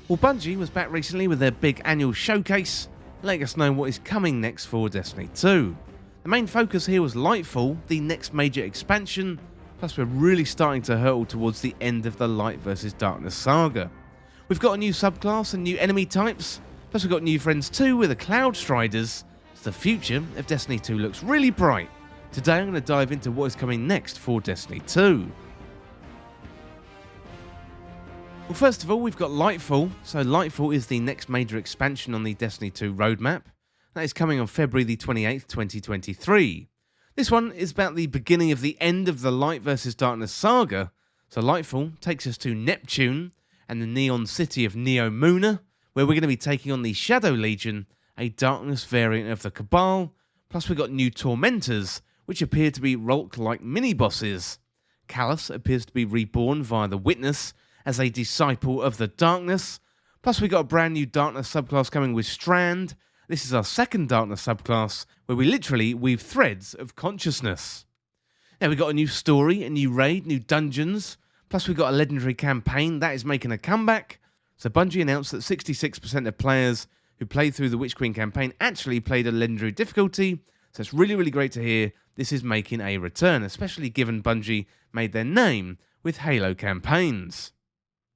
Well, Bungie was back recently with their big annual showcase, letting us know what is coming next for Destiny 2. The main focus here was Lightfall, the next major expansion, plus we're really starting to hurtle towards the end of the Light vs Darkness Saga. We've got a new subclass and new enemy types, plus we've got new friends too with the Cloudstriders, so the future of Destiny 2 looks really bright. Today I'm going to dive into what is coming next for Destiny 2. Well, first of all, we've got Lightfall. So Lightfall is the next major expansion on the Destiny 2 roadmap. That is coming on February the 28th, 2023. This one is about the beginning of the end of the Light vs Darkness Saga. So Lightfall takes us to Neptune and the neon city of Neomona, where we're going to be taking on the Shadow Legion, a darkness variant of the Cabal. Plus we've got new Tormentors, which appear to be Rulk-like mini-bosses. Callus appears to be reborn via the Witness, as a disciple of the Darkness. Plus we got a brand new Darkness subclass coming with Strand. This is our second Darkness subclass, where we literally weave threads of consciousness. Now we got a new story, a new raid, new dungeons. Plus we got a legendary campaign that is making a comeback. So Bungie announced that 66% of players who played through the Witch Queen campaign actually played a legendary difficulty. So it's really, really great to hear this is making a return, especially given Bungie made their name with Halo campaigns.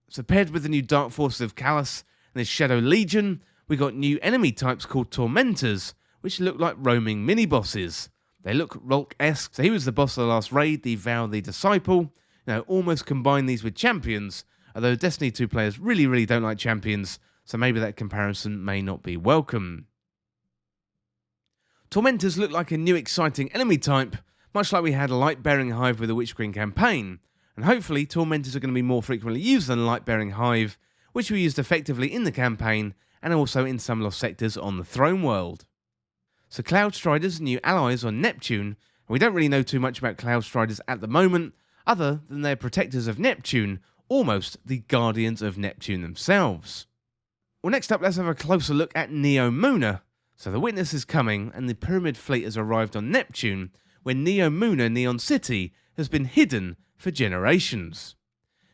So paired with the new Dark Forces of Callus and the Shadow Legion, we got new enemy types called Tormentors, which look like roaming mini-bosses. They look Rulk-esque, so he was the boss of the last raid, the Vow the Disciple. Almost combine these with champions, although Destiny 2 players really don't like champions, so maybe that comparison may not be welcome. Tormentors look like a new exciting enemy type, much like we had a Light-bearing Hive with the Witch Queen campaign. And hopefully Tormentors are going to be more frequently used than Light-bearing Hive, which we used effectively in the campaign and also in some lost sectors on the Throne World. So Cloudstriders are new allies on Neptune, and we don't really know too much about Cloudstriders at the moment, other than they're protectors of Neptune, almost the guardians of Neptune themselves. Well, next up let's have a closer look at Neomona. So the Witness is coming and the Pyramid Fleet has arrived on Neptune, where Neomona Neon City has been hidden for generations.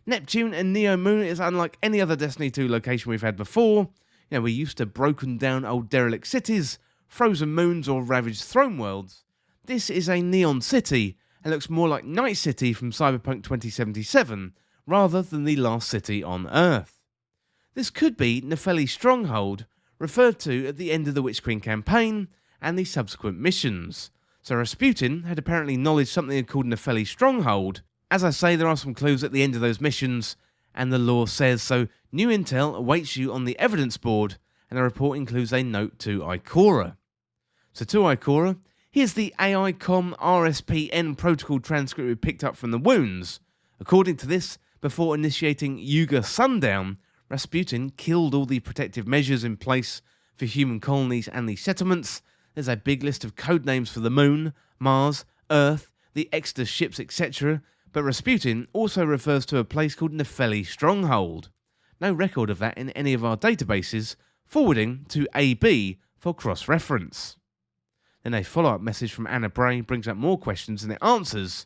Neptune and Neomona is unlike any other Destiny 2 location we've had before. We're used to broken down old derelict cities, frozen moons or ravaged throne worlds. This is a neon city and looks more like Night City from Cyberpunk 2077 rather than the last city on Earth. This could be Nepheli's stronghold, referred to at the end of the Witch Queen campaign and the subsequent missions. So Rasputin had apparently knowledge something called Nepheli's stronghold. As I say, there are some clues at the end of those missions, and the lore says so. New intel awaits you on the evidence board, and the report includes a note to Ikora. So to Ikora, here's the AI-COM RSPN protocol transcript we picked up from the wounds. According to this, before initiating Yuga Sundown, Rasputin killed all the protective measures in place for human colonies and the settlements. There's a big list of code names for the Moon, Mars, Earth, the Exodus ships, etc., but Rasputin also refers to a place called Nepheli's Stronghold. No record of that in any of our databases, forwarding to AB for cross-reference. Then a follow-up message from Anna Bray brings up more questions than it answers.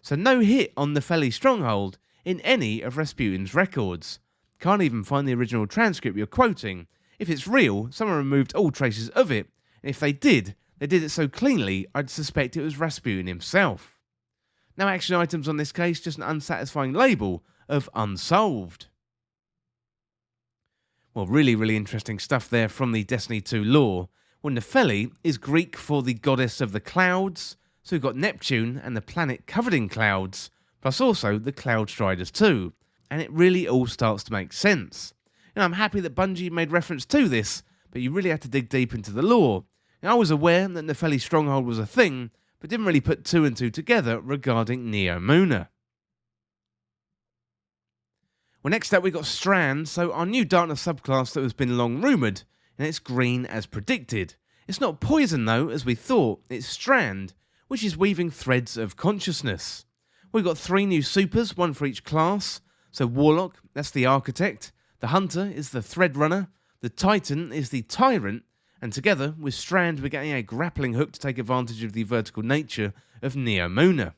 So no hit on Nepheli's Stronghold in any of Rasputin's records. Can't even find the original transcript you're quoting. If it's real, someone removed all traces of it, and if they did it so cleanly I'd suspect it was Rasputin himself. No action items on this case, just an unsatisfying label of unsolved. Well, really interesting stuff there from the Destiny 2 lore. Well, Nepheli is Greek for the goddess of the clouds, so we've got Neptune and the planet covered in clouds, plus also the Cloudstriders too, and it really all starts to make sense. I'm happy that Bungie made reference to this, but you really had to dig deep into the lore. I was aware that Nepheli's Stronghold was a thing, but didn't really put two and two together regarding Neomona. Well, next up we got Strand, so our new Darkness subclass that has been long rumoured, and it's green as predicted. It's not poison though, as we thought, it's Strand, which is weaving threads of consciousness. We've got 3 new supers, one for each class. So Warlock, that's the Architect, the Hunter is the Threadrunner, the Titan is the Tyrant, and together with Strand we're getting a grappling hook to take advantage of the vertical nature of Neomona.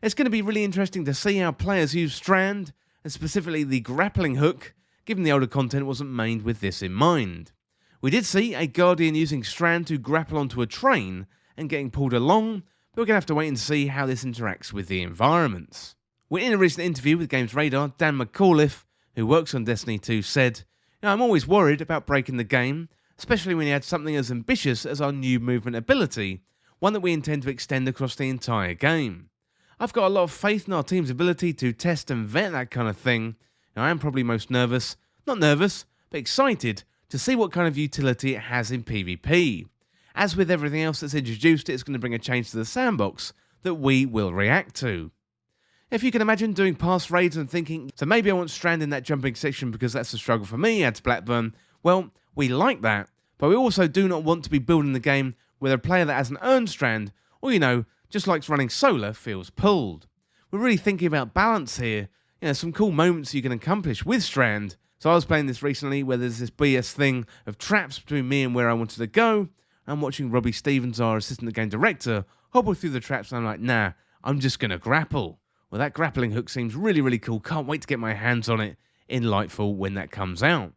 It's going to be really interesting to see how players use Strand, and specifically the grappling hook, given the older content wasn't made with this in mind. We did see a Guardian using Strand to grapple onto a train and getting pulled along, but we're going to have to wait and see how this interacts with the environments. Well, in a recent interview with Games Radar, Dan McAuliffe, who works on Destiny 2, said, I'm always worried about breaking the game, especially when you had something as ambitious as our new movement ability, one that we intend to extend across the entire game. I've got a lot of faith in our team's ability to test and vet that kind of thing. I am probably most nervous, not nervous, but excited to see what kind of utility it has in PvP. As with everything else that's introduced, it's going to bring a change to the sandbox that we will react to. If you can imagine doing past raids and thinking, so maybe I want Strand in that jumping section because that's a struggle for me, adds Blackburn, well, we like that, but we also do not want to be building the game where a player that hasn't earned Strand, or just likes running solar, feels pulled. We're really thinking about balance here, some cool moments you can accomplish with Strand. So I was playing this recently where there's this BS thing of traps between me and where I wanted to go. I'm watching Robbie Stevens, our assistant game director, hobble through the traps and I'm like, nah, I'm just going to grapple. Well, that grappling hook seems really, really cool. Can't wait to get my hands on it in Lightfall when that comes out.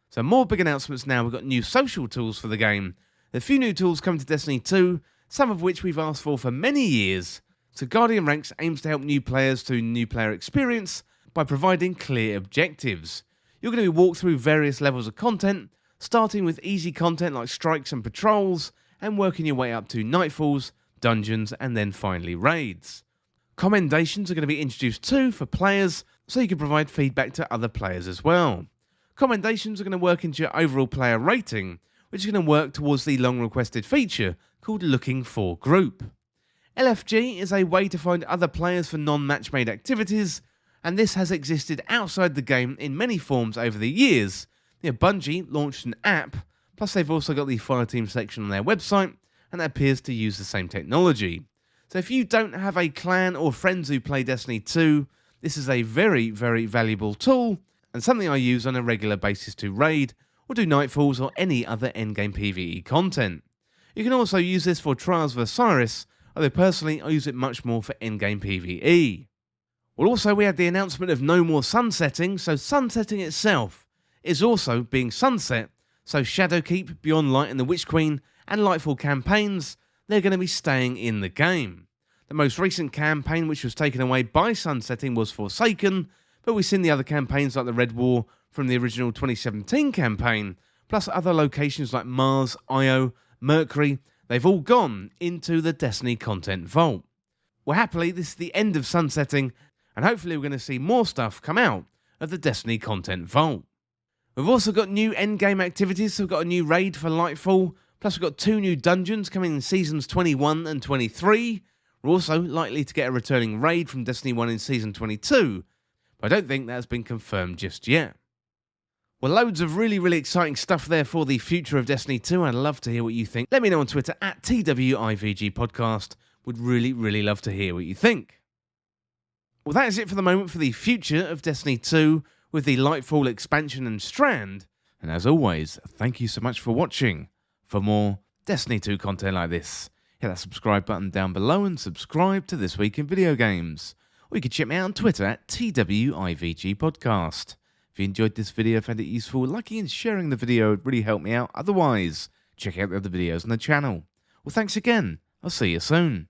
So more big announcements now. We've got new social tools for the game. A few new tools coming to Destiny 2, some of which we've asked for many years. So Guardian Ranks aims to help new players to new player experience by providing clear objectives. You're going to be walked through various levels of content, starting with easy content like strikes and patrols, and working your way up to nightfalls, dungeons, and then finally raids. Commendations are going to be introduced too for players, so you can provide feedback to other players as well. Commendations are going to work into your overall player rating, which is going to work towards the long requested feature called Looking For Group. LFG is a way to find other players for non-match made activities, and this has existed outside the game in many forms over the years. Bungie launched an app, plus they've also got the Fireteam section on their website, and that appears to use the same technology. So if you don't have a clan or friends who play Destiny 2, this is a very, very valuable tool, and something I use on a regular basis to raid, or do nightfalls or any other endgame PvE content. You can also use this for Trials of Osiris, although personally I use it much more for endgame PvE. Well, also we had the announcement of no more sunsetting, so sunsetting itself is also being sunset, so Shadowkeep, Beyond Light and the Witch Queen and Lightful campaigns, they're going to be staying in the game. The most recent campaign which was taken away by sunsetting was Forsaken, but we've seen the other campaigns like the Red War from the original 2017 campaign, plus other locations like Mars, Io, Mercury, they've all gone into the Destiny content vault. Well, happily, this is the end of sunsetting, and hopefully we're going to see more stuff come out of the Destiny content vault. We've also got new endgame activities, so we've got a new raid for Lightfall, plus we've got 2 new dungeons coming in Seasons 21 and 23. We're also likely to get a returning raid from Destiny 1 in Season 22, but I don't think that's been confirmed just yet. Well, loads of really, really exciting stuff there for the future of Destiny 2. I'd love to hear what you think. Let me know on Twitter at TWIVG Podcast. Would really, really love to hear what you think. Well, that is it for the moment for the future of Destiny 2 with the Lightfall expansion and Strand. And as always, thank you so much for watching. For more Destiny 2 content like this, hit that subscribe button down below and subscribe to This Week in Video Games. Or you can check me out on Twitter at TWIVG Podcast. If you enjoyed this video, found it useful, liking and sharing the video would really help me out. Otherwise, check out the other videos on the channel. Well, thanks again. I'll see you soon.